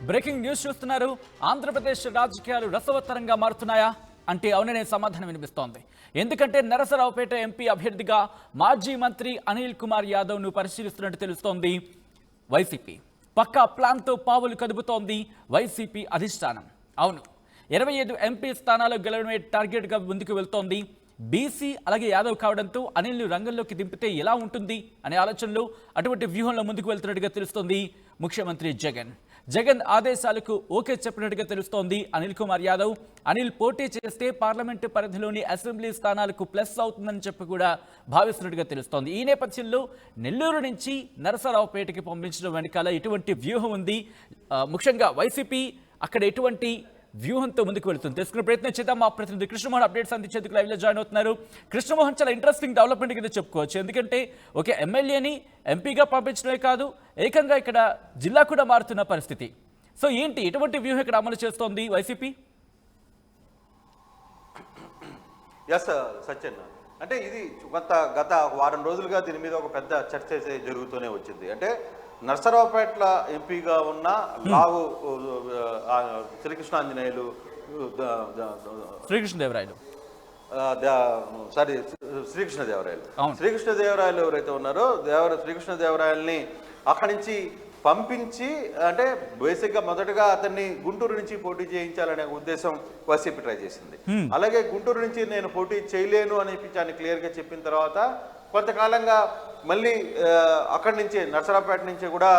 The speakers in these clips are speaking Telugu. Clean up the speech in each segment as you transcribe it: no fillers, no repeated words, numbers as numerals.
బ్రేకింగ్ న్యూస్ చూస్తున్నారు. ఆంధ్రప్రదేశ్ రాజకీయాలు రసవత్తరంగా మారుతున్నాయా అంటే అవుననే సమాధానం వినిపిస్తోంది. ఎందుకంటే నరసరావుపేట ఎంపీ అభ్యర్థిగా మాజీ మంత్రి అనిల్ కుమార్ యాదవ్ను పరిశీలిస్తున్నట్టు తెలుస్తోంది వైసీపీ. పక్కా ప్లాన్తో పావులు కదుపుతోంది వైసీపీ అధిష్టానం. అవును, 25 ఎంపీ స్థానాలు గెలవడమే టార్గెట్గా ముందుకు వెళ్తోంది. బీసీ అలాగే యాదవ్ కావడంతో అనిల్ను రంగంలోకి దింపితే ఎలా ఉంటుంది అనే ఆలోచనలో అటువంటి వ్యూహంలో ముందుకు వెళ్తున్నట్టుగా తెలుస్తోంది ముఖ్యమంత్రి జగన్ ఆదేశాలకు ఓకే చెప్పినట్టుగా తెలుస్తోంది అనిల్ కుమార్ యాదవ్. అనిల్ పోటీ చేస్తే పార్లమెంటు పరిధిలోని అసెంబ్లీ స్థానాలకు ప్లస్ అవుతుందని చెప్పి కూడా భావిస్తున్నట్టుగా తెలుస్తోంది. ఈ నేపథ్యంలో నెల్లూరు నుంచి నరసరావుపేటకి పంపించడం వెనకాల ఎటువంటి వ్యూహం ఉంది, ముఖ్యంగా వైసీపీ అక్కడ ఎటువంటి వ్యూహంతో ముందుకు వెళుతుంది తెలుసుకునే ప్రయత్నం చేద్దాం. మా ప్రతినిధి కృష్ణమోహన్ అప్డేట్స్ అందించేందుకు లైవ్లో జాయిన్ అవుతున్నారు. కృష్ణమోహన్, చాలా ఇంట్రెస్టింగ్ డెవలప్మెంట్ కింద చెప్పుకోవచ్చు. ఎందుకంటే ఒక ఎమ్మెల్యేని ఎంపీగా పంపించడమే కాదు, ఏకంగా ఇక్కడ జిల్లా కూడా మారుతున్న పరిస్థితి. సో ఏంటి ఎటువంటి వ్యూహం ఇక్కడ అమలు చేస్తోంది వైసీపీ? ఎస్ సత్యన్, అంటే ఇది గత వారం రోజులుగా దీని మీద ఒక పెద్ద చర్చ జరుగుతూనే వచ్చింది. అంటే నరసరావుపేట ఎంపీగా ఉన్న లావు శ్రీకృష్ణదేవరాయలు ఎవరైతే ఉన్నారో శ్రీకృష్ణదేవరాయల్ని అక్కడి నుంచి పంపించి, అంటే బేసిక్గా మొదటగా అతన్ని గుంటూరు నుంచి పోటీ చేయించాలనే ఉద్దేశం వైసీపీ ట్రై చేసింది. అలాగే గుంటూరు నుంచి నేను పోటీ చేయలేను అని క్లియర్గా చెప్పిన తర్వాత కొంతకాలంగా మళ్ళీ అక్కడి నుంచి నరసరావుపేట నుంచి కూడా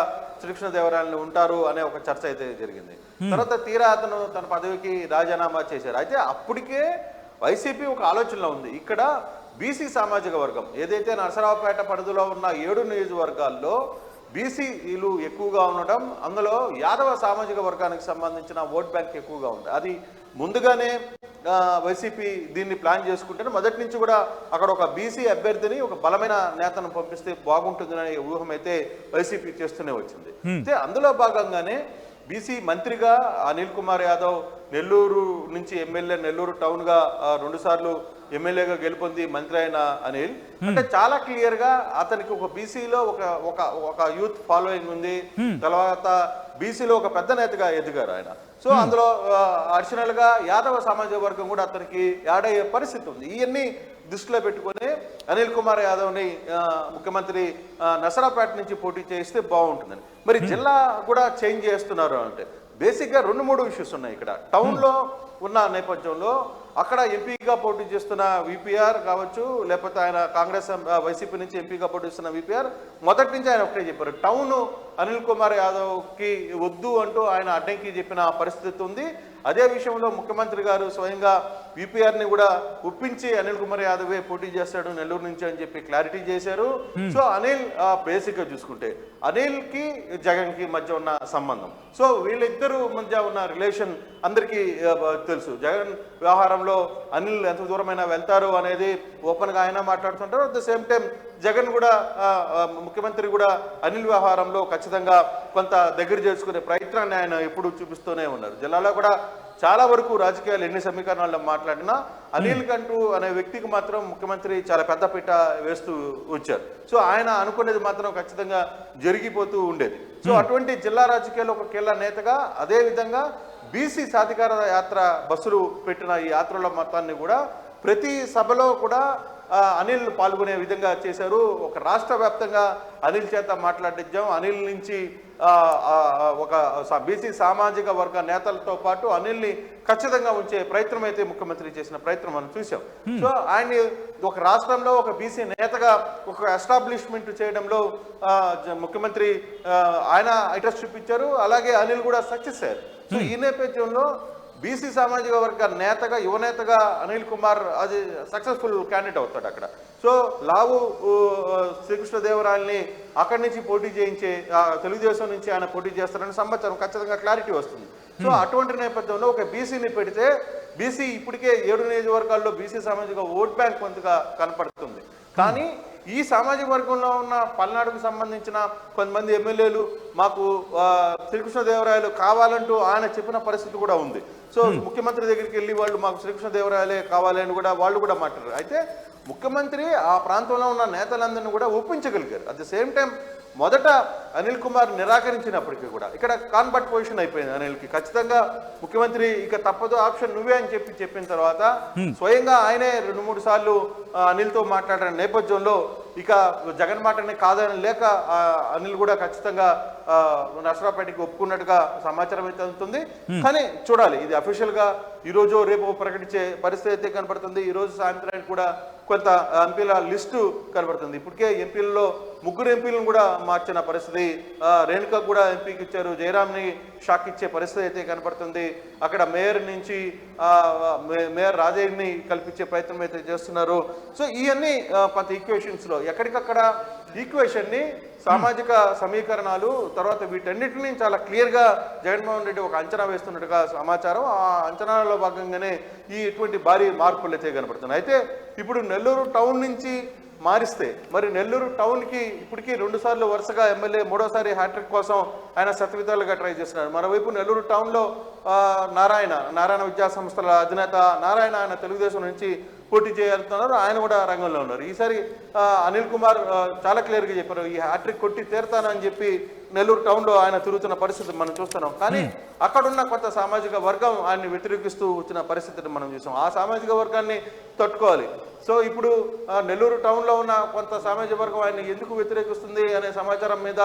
శ్రీకృష్ణదేవరాయలు ఉంటారు అనే ఒక చర్చ అయితే జరిగింది. తర్వాత తీరా అతను తన పదవికి రాజీనామా చేశారు. అయితే అప్పటికే వైసీపీ ఒక ఆలోచనలో ఉంది. ఇక్కడ బీసీ సామాజిక వర్గం ఏదైతే నరసరావుపేట పరిధిలో ఉన్న 7 నియోజకవర్గాల్లో బీసీలు ఎక్కువగా ఉండడం, అందులో యాదవ సామాజిక వర్గానికి సంబంధించిన ఓట్ బ్యాంక్ ఎక్కువగా ఉంది. అది ముందుగానే వైసీపీ దీన్ని ప్లాన్ చేసుకుంటే మొదటి నుంచి కూడా అక్కడ ఒక బీసీ అభ్యర్థిని, ఒక బలమైన నేతను పంపిస్తే బాగుంటుందనే ఊహం అయితే వైసీపీ చేస్తూనే వచ్చింది. అయితే అందులో భాగంగానే బీసీ మంత్రిగా అనిల్ కుమార్ యాదవ్ నెల్లూరు నుంచి ఎమ్మెల్యే, నెల్లూరు టౌన్గా 2 సార్లు ఎమ్మెల్యేగా గెలుపొంది మంత్రి అయిన అనిల్, అంటే చాలా క్లియర్ గా అతనికి ఒక బీసీలో ఒక యూత్ ఫాలోయింగ్ ఉంది. తర్వాత బీసీలో ఒక పెద్ద నేతగా ఎదిగారు ఆయన. సో అందులో అడిషనల్ గా యాదవ సామాజిక వర్గం కూడా అతనికి యాడ్ అయ్యే పరిస్థితి ఉంది. ఇవన్నీ దృష్టిలో పెట్టుకుని అనిల్ కుమార్ యాదవ్ని ముఖ్యమంత్రి నరసరావుపేట నుంచి పోటీ చేస్తే బాగుంటుందని. మరి జిల్లా కూడా చేంజ్ చేస్తున్నారు అంటే బేసిక్గా 2-3 ఇష్యూస్ ఉన్నాయి ఇక్కడ. టౌన్లో ఉన్న నేపథ్యంలో అక్కడ ఎంపీగా పోటీ చేస్తున్న విపిఆర్ కావచ్చు, లేకపోతే ఆయన కాంగ్రెస్ వైసీపీ నుంచి ఎంపీగా పోటీ చేస్తున్న విపిఆర్ మొదటి నుంచి ఆయన ఒకటే చెప్పారు, టౌన్ అనిల్ కుమార్ యాదవ్కి వద్దు అంటూ ఆయన అడ్డంకి చెప్పిన పరిస్థితి ఉంది. అదే విషయంలో ముఖ్యమంత్రి గారు స్వయంగా విపిఆర్ని కూడా ఒప్పించి అనిల్ కుమార్ యాదవే పోటీ చేస్తాడు నెల్లూరు నుంచి అని చెప్పి క్లారిటీ చేశారు. సో అనిల్ బేసిక్గా చూసుకుంటే అనిల్కి జగన్కి మధ్య ఉన్న సంబంధం, సో వీళ్ళిద్దరూ మధ్య ఉన్న రిలేషన్ అందరికీ తెలుసు. జగన్ వ్యవహారంలో అనిల్ ఎంత దూరమైనా వెళ్తారు అనేది ఓపెన్గా ఆయన మాట్లాడుతుంటారు. At the same time Jagan కూడా ముఖ్యమంత్రి కూడా అనిల్ వ్యవహారంలో ఖచ్చితంగా కొంత దగ్గర చేసుకునే ప్రయత్నాన్ని ఆయన ఎప్పుడు చూపిస్తూనే ఉన్నారు. జిల్లాలో కూడా చాలా వరకు రాజకీయాలు ఎన్ని సమీకరణాల్లో మాట్లాడినా అనిల్ కంటూ అనే వ్యక్తికి మాత్రం ముఖ్యమంత్రి చాలా పెద్ద పీట వేస్తూ వచ్చారు. సో ఆయన అనుకునేది మాత్రం ఖచ్చితంగా జరిగిపోతూ ఉండేది. సో అటువంటి జిల్లా రాజకీయాల్లో ఒక కీలక నేతగా, అదేవిధంగా బీసీ సాధికార యాత్ర బస్సులు పెట్టిన ఈ యాత్రల మొత్తాన్ని కూడా ప్రతి సభలో కూడా అనిల్ పాల్గొనే విధంగా చేశారు. ఒక రాష్ట్ర వ్యాప్తంగా అనిల్ చేత మాట్లాడించాం. అనిల్ నుంచి ఒక బీసీ సామాజిక వర్గ నేతలతో పాటు అనిల్ని ఖచ్చితంగా ఉంచే ప్రయత్నం అయితే ముఖ్యమంత్రి చేసిన ప్రయత్నం మనం చూసాం. సో ఆయన్ని ఒక రాష్ట్రంలో ఒక బీసీ నేతగా ఒక ఎస్టాబ్లిష్మెంట్ చేయడంలో ముఖ్యమంత్రి ఆయన ఇంట్రెస్ట్ చూపించారు. అలాగే అనిల్ కూడా సక్సెస్ అయ్యారు. సో ఈ నేపథ్యంలో బీసీ సామాజిక వర్గ నేతగా, యువనేతగా అనిల్ కుమార్ అది సక్సెస్ఫుల్ క్యాండిడేట్ అవుతాడు అక్కడ. సో లావు శ్రీకృష్ణదేవరాయల్ని అక్కడి నుంచి పోటీ చేయించే, తెలుగుదేశం నుంచి ఆయన పోటీ చేస్తారని సంవత్సరం ఖచ్చితంగా క్లారిటీ వస్తుంది. సో అటువంటి నేపథ్యంలో ఒక బీసీని పెడితే బీసీ ఇప్పటికే 7 నియోజకవర్గాల్లో బీసీ సామాజిక ఓట్ బ్యాంక్ కొంతగా కనపడుతుంది. కానీ ఈ సామాజిక వర్గంలో ఉన్న పల్నాడుకు సంబంధించిన కొంతమంది ఎమ్మెల్యేలు మాకు శ్రీకృష్ణదేవరాయలు కావాలంటూ ఆయన చెప్పిన పరిస్థితి కూడా ఉంది. సో ముఖ్యమంత్రి దగ్గరికి వెళ్ళి వాళ్ళు మాకు శ్రీకృష్ణదేవరాయలే కావాలని కూడా వాళ్ళు కూడా మాట్లాడారు. అయితే ముఖ్యమంత్రి ఆ ప్రాంతంలో ఉన్న నేతలందరినీ కూడా ఒప్పించగలిగారు. అట్ ద సేమ్ టైం మొదట అనిల్ కుమార్ నిరాకరించినప్పటికీ కూడా ఇక్కడ కాన్వర్ట్ పొజిషన్ అయిపోయింది అనిల్కి. ఖచ్చితంగా ముఖ్యమంత్రి ఇక తప్పదు ఆప్షన్ నువ్వే అని చెప్పిన తర్వాత స్వయంగా ఆయనే 2-3 సార్లు అనిల్తో మాట్లాడిన నేపథ్యంలో ఇక జగన్ మాటనే కాదని లేక అనిల్ కూడా ఖచ్చితంగా నర్సరావుపేటకి ఒప్పుకున్నట్టుగా సమాచారం అయితే అందుతుంది. కానీ చూడాలి, ఇది అఫీషియల్ గా ఈ రోజు రేపు ప్రకటించే పరిస్థితి అయితే కనబడుతుంది. ఈ రోజు సాయంత్రానికి కూడా కొంత ఎంపీల లిస్టు కనబడుతుంది. ఇప్పటికే ఎంపీలలో 3 ఎంపీలను కూడా మార్చిన పరిస్థితి, రేణుక కూడా ఎంపీకి ఇచ్చారు, జయరామ్ని షాక్ ఇచ్చే పరిస్థితి అయితే కనబడుతుంది. అక్కడ మేయర్ నుంచి మేయర్ రాజయ్యని కల్పించే ప్రయత్నం అయితే చేస్తున్నారు. సో ఇవన్నీ కొంత ఈక్వేషన్స్లో ఎక్కడికక్కడ ఈక్వేషన్ని సామాజిక సమీకరణాలు తర్వాత వీటన్నిటిని చాలా క్లియర్గా జగన్మోహన్ రెడ్డి ఒక అంచనా వేస్తున్నట్టుగా సమాచారం. ఆ అంచనాలలో భాగంగానే ఇటువంటి భారీ మార్పులు అయితే కనబడుతున్నాయి. అయితే ఇప్పుడు నెల్లూరు టౌన్ నుంచి మారిస్తే మరి నెల్లూరు టౌన్కి ఇప్పటికీ 2 సార్లు వరుసగా ఎమ్మెల్యే, 3వసారి హ్యాట్రిక్ కోసం ఆయన శతవిధాలుగా ట్రై చేస్తున్నారు. మరోవైపు నెల్లూరు టౌన్లో నారాయణ విద్యా సంస్థల అధినేత నారాయణ ఆయన తెలుగుదేశం నుంచి పోటీ చేయాలనుకున్నారు. ఆయన కూడా రంగంలో ఉన్నారు. ఈసారి అనిల్ కుమార్ చాలా క్లియర్గా చెప్పారు, ఈ హ్యాట్రిక్ కొట్టి తీరుతానని చెప్పి నెల్లూరు టౌన్లో ఆయన తిరుగుతున్న పరిస్థితి మనం చూస్తున్నాం. కానీ అక్కడున్న కొంత సామాజిక వర్గం ఆయన్ని వ్యతిరేకిస్తూ వచ్చిన పరిస్థితిని మనం చూసాం. ఆ సామాజిక వర్గాన్ని తట్టుకోవాలి. సో ఇప్పుడు నెల్లూరు టౌన్లో ఉన్న కొంత సామాజిక వర్గం ఆయన ఎందుకు వ్యతిరేకిస్తుంది అనే సమాచారం మీద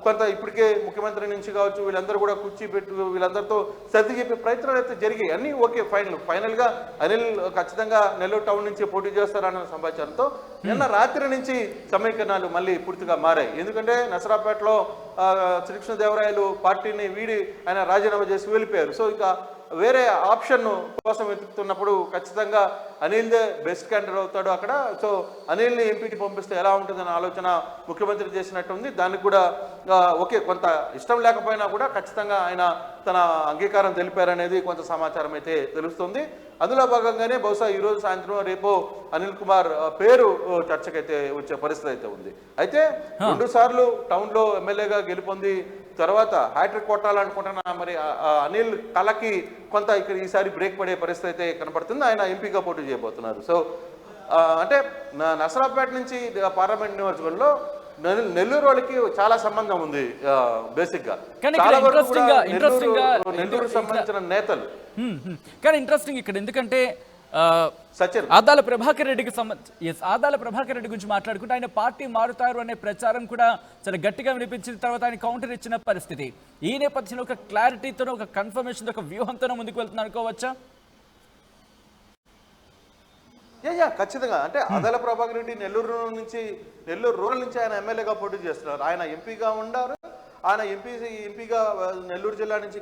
కొంత ఇప్పటికే ముఖ్యమంత్రి నుంచి కావచ్చు వీళ్ళందరూ కూడా కూర్చిపెట్టు వీళ్ళందరితో సర్ది చెప్పే ప్రయత్నాలు అయితే జరిగాయి. అన్నీ ఓకే, ఫైనల్గా అనిల్ ఖచ్చితంగా నెల్లూరు టౌన్ నుంచి పోటీ చేస్తారన్న సమాచారంతో నిన్న రాత్రి నుంచి సమీకరణాలు మళ్ళీ పూర్తిగా మారాయి. ఎందుకంటే నసరాపేటలో శ్రీకృష్ణదేవరాయలు పార్టీని వీడి ఆయన రాజీనామా చేసి వెళ్ళిపోయారు. సో ఇక వేరే ఆప్షన్ కోసం వెతుకుతున్నప్పుడు ఖచ్చితంగా అనిల్దే బెస్ట్ క్యాండిడేట్ అవుతాడు అక్కడ. సో అనిల్ని ఎంపీకి పంపిస్తే ఎలా ఉంటుందన్న ఆలోచన ముఖ్యమంత్రి చేసినట్టుంది. దానికి కూడా ఓకే, కొంత ఇష్టం లేకపోయినా కూడా ఖచ్చితంగా ఆయన తన అంగీకారం తెలిపారనేది కొంత సమాచారం అయితే తెలుస్తుంది. అందులో భాగంగానే బహుశా ఈరోజు సాయంత్రం రేపు అనిల్ కుమార్ పేరు చర్చకైతే వచ్చే పరిస్థితి అయితే ఉంది. అయితే 2 సార్లు టౌన్లో ఎమ్మెల్యేగా గెలుపొంది తర్వాత హ్యాట్రిక్ కొట్టాలనుకుంటున్నా మరి అనిల్ కళకి కొంత ఇక్కడ ఈసారి బ్రేక్ పడే పరిస్థితి అయితే కనపడుతుంది. ఆయన ఎంపీగా పోటీ చేయబోతున్నారు. సో అంటే నసరాపేట నుంచి పార్లమెంట్ నియోజకవర్గంలో నెల్లూరు వాళ్ళకి చాలా సంబంధం ఉంది. బేసిక్ గా నెల్లూరు సంబంధించిన నేతలు. కానీ ఇంట్రెస్టింగ్ ఇక్కడ ఎందుకంటే ఆదాల ప్రభాకర్ రెడ్డికి ఆదాల ప్రభాకర్ రెడ్డి గురించి మాట్లాడుకుంటే ఆయన పార్టీ మారుతారు అనే ప్రచారం కూడా చాలా గట్టిగా వినిపించిన తర్వాత ఆయన కౌంటర్ ఇచ్చిన పరిస్థితి. ఈ నేపథ్యంలో ఒక క్లారిటీతో ఒక కన్ఫర్మేషన్ ఒక వ్యూహంతో ముందుకు వెళ్తున్నా అనుకోవచ్చా? ఖచ్చితంగా. అంటే ఆదాల ప్రభాకర్ రెడ్డి నెల్లూరు రూరల్ నుంచి ఆయన ఎమ్మెల్యేగా పోటీ చేస్తున్నారు. ఆయన ఎంపీగా ఉన్నారు. ఆయన ఎంపీగా నెల్లూరు జిల్లా నుంచి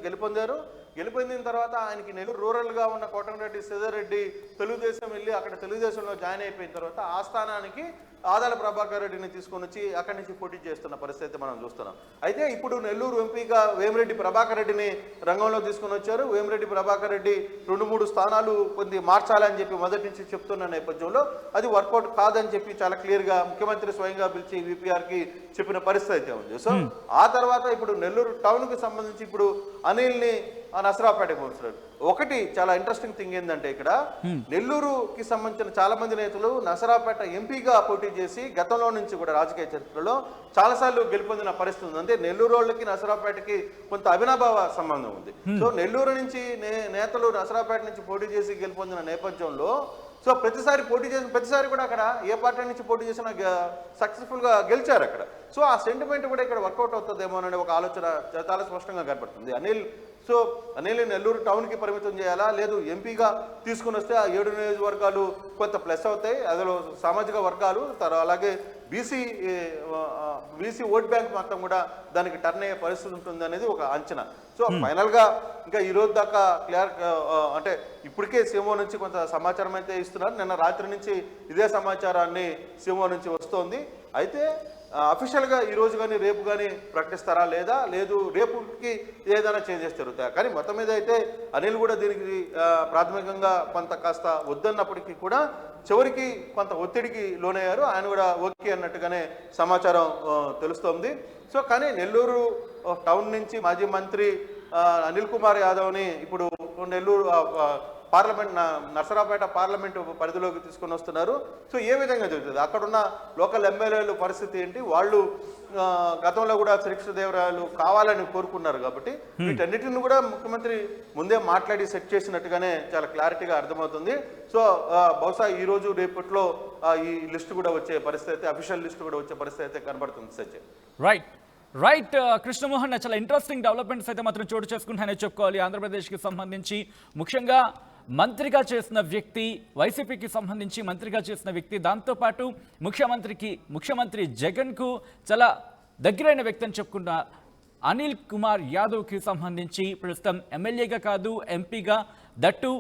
గెలుపొందిన తర్వాత ఆయనకి నెల్లూరు రూరల్గా ఉన్న కోటంరెడ్డి సిద్ధారెడ్డి తెలుగుదేశం వెళ్ళి అక్కడ తెలుగుదేశంలో జాయిన్ అయిపోయిన తర్వాత ఆ స్థానానికి ఆదాల ప్రభాకర్ రెడ్డిని తీసుకొని వచ్చి అక్కడి నుంచి పోటీ చేస్తున్న పరిస్థితి మనం చూస్తున్నాం. అయితే ఇప్పుడు నెల్లూరు ఎంపీగా వేమిరెడ్డి ప్రభాకర్ రెడ్డిని రంగంలో తీసుకొని వచ్చారు. వేమిరెడ్డి ప్రభాకర్ రెడ్డి 2-3 స్థానాలు కొద్ది మార్చాలని చెప్పి మొదటి నుంచి చెప్తున్న నేపథ్యంలో అది వర్కౌట్ కాదని చెప్పి చాలా క్లియర్గా ముఖ్యమంత్రి స్వయంగా పిలిచి విపిఆర్కి చెప్పిన పరిస్థితి అయితే ఉంది. సో ఆ తర్వాత ఇప్పుడు నెల్లూరు టౌన్కి సంబంధించి ఇప్పుడు అనిల్ని నసరాపేటకు పంపుతున్నాడు. ఒకటి చాలా ఇంట్రెస్టింగ్ థింగ్ ఏంటంటే ఇక్కడ నెల్లూరుకి సంబంధించిన చాలా మంది నేతలు నసరాపేట ఎంపీగా పోటీ చేసి గతంలో నుంచి కూడా రాజకీయ చరిత్రలో చాలాసార్లు గెలుపొందిన పరిస్థితి ఉంది. అంటే నెల్లూరు వాళ్ళకి నసరాపేటకి కొంత అవినాభావ సంబంధం ఉంది. సో నెల్లూరు నుంచి నేతలు నసరాపేట నుంచి పోటీ చేసి గెలుపొందిన నేపథ్యంలో సో ప్రతిసారి కూడా అక్కడ ఏ పార్టీ నుంచి పోటీ చేసినా సక్సెస్ఫుల్గా గెలిచారు అక్కడ. సో ఆ సెంటిమెంట్ కూడా ఇక్కడ వర్కౌట్ అవుతుందేమో అనే ఒక ఆలోచన చాలా స్పష్టంగా కనపడుతుంది. అనిల్ నెల్లూరు టౌన్కి పరిమితం చేయాలా, లేదు ఎంపీగా తీసుకుని వస్తే ఆ 7 నియోజకవర్గాలు కొంత ప్లస్ అవుతాయి, అందులో సామాజిక వర్గాలు అలాగే బీసీ ఓట్ బ్యాంక్ మొత్తం కూడా దానికి టర్న్ అయ్యే పరిస్థితి ఉంటుంది అనేది ఒక అంచనా. సో ఫైనల్గా ఇంకా ఈ రోజు దాకా క్లియర్ అంటే ఇప్పటికే సీఎంఓ నుంచి కొంత సమాచారం అయితే ఇస్తున్నారు. నిన్న రాత్రి నుంచి ఇదే సమాచారాన్ని సీఎంఓ నుంచి వస్తోంది. అయితే అఫీషియల్గా ఈ రోజు కానీ రేపు కానీ ప్రకటిస్తారా లేదు రేపుకి ఏదైనా చేంజెస్ జరుగుతాయి. కానీ మొత్తం మీద అయితే అనిల్ కూడా దీనికి ప్రాథమికంగా కొంత కాస్త వద్దన్నప్పటికీ కూడా చివరికి కొంత ఒత్తిడికి లోనయ్యారు. ఆయన కూడా ఓకే అన్నట్టుగానే సమాచారం తెలుస్తోంది. సో కానీ నెల్లూరు టౌన్ నుంచి మాజీ మంత్రి అనిల్ కుమార్ యాదవ్ని ఇప్పుడు నెల్లూరు నరసరావుపేట పార్లమెంటు పరిధిలోకి తీసుకొని వస్తున్నారు. సో ఏ విధంగా జరుగుతుంది, అక్కడున్న లోకల్ ఎమ్మెల్యేల పరిస్థితి ఏంటి, వాళ్ళు గతంలో కూడా శ్రీకృష్ణదేవరాయలు కావాలని కోరుకున్నారు కాబట్టి వీటన్నిటిని కూడా ముఖ్యమంత్రి ముందే మాట్లాడి సెట్ చేసినట్టుగానే చాలా క్లారిటీగా అర్థమవుతుంది. సో బహుశా ఈ రోజు రేపట్లో ఈ లిస్ట్ కూడా వచ్చే పరిస్థితి అయితే, అఫీషియల్ లిస్ట్ కూడా వచ్చే పరిస్థితి అయితే కనబడుతుంది సత్యం. రైట్ కృష్ణమోహన్, చాలా ఇంట్రెస్టింగ్ డెవలప్మెంట్స్ అయితే మాత్రం చోటు చేసుకుంటానని చెప్పుకోవాలి. ఆంధ్రప్రదేశ్కి సంబంధించి ముఖ్యంగా మంత్రిగా చేసిన వ్యక్తి, వైసీపీకి సంబంధించి మంత్రిగా చేసిన వ్యక్తి, దాంతోపాటు ముఖ్యమంత్రి జగన్కు చాలా దగ్గరైన వ్యక్తి అని చెప్పుకున్న అనిల్ కుమార్ యాదవ్కి సంబంధించి ప్రస్తుతం ఎమ్మెల్యేగా కాదు ఎంపీగా, దట్టు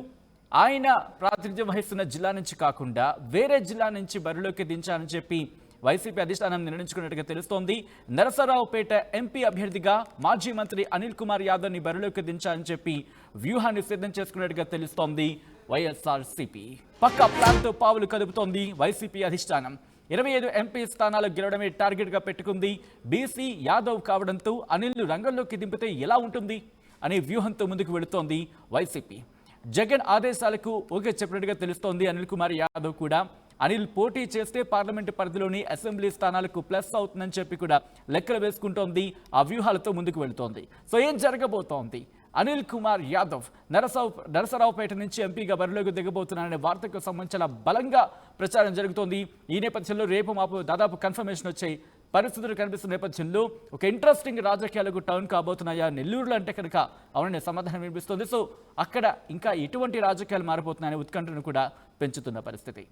ఆయన ప్రాతినిధ్యం వహిస్తున్న జిల్లా నుంచి కాకుండా వేరే జిల్లా నుంచి బరిలోకి దించాలని చెప్పి వైసీపీ అధిష్టానం నిర్ణయించుకున్నట్టుగా తెలుస్తోంది. నరసరావుపేట ఎంపీ అభ్యర్థిగా మాజీ మంత్రి అనిల్ కుమార్ యాదవ్ని బరిలోకి దించాలని చెప్పి వ్యూహాన్ని సిద్ధం చేసుకున్నట్టుగా తెలుస్తోంది వైఎస్ఆర్సీపీ. పక్కా ప్లాన్తో పావులు కదుపుతోంది వైసీపీ అధిష్టానం. 25 ఎంపీ స్థానాలు గెలవడమే టార్గెట్గా పెట్టుకుంది. బీసీ యాదవ్ కావడంతో అనిల్ను రంగంలోకి దింపితే ఎలా ఉంటుంది అనే వ్యూహంతో ముందుకు వెళుతోంది వైసీపీ. జగన్ ఆదేశాలకు ఓకే చెప్పినట్టుగా తెలుస్తోంది. అనిల్ కుమార్ యాదవ్ కూడా అనిల్ పోటీ చేస్తే పార్లమెంటు పరిధిలోని అసెంబ్లీ స్థానాలకు ప్లస్ అవుతుందని చెప్పి కూడా లెక్కలు వేసుకుంటోంది. ఆ వ్యూహాలతో ముందుకు వెళుతోంది. సో ఏం జరగబోతోంది? అనిల్ కుమార్ యాదవ్ నరసరావుపేట నుంచి ఎంపీగా బరిలోకి దిగబోతున్నారనే వార్తకు సంబంధించిన బలంగా ప్రచారం జరుగుతోంది. ఈ నేపథ్యంలో రేపు మాపు దాదాపు కన్ఫర్మేషన్ వచ్చాయి. పరిస్థితులు కనిపిస్తున్న నేపథ్యంలో ఒక ఇంట్రెస్టింగ్ రాజకీయాలకు టర్న్ కాబోతున్నాయా నెల్లూరులో అంటే కనుక అవుననే సమాధానం వినిపిస్తుంది. సో అక్కడ ఇంకా ఎటువంటి రాజకీయాలు మారిపోతున్నాయనే ఉత్కంఠను కూడా పెంచుతున్న పరిస్థితి.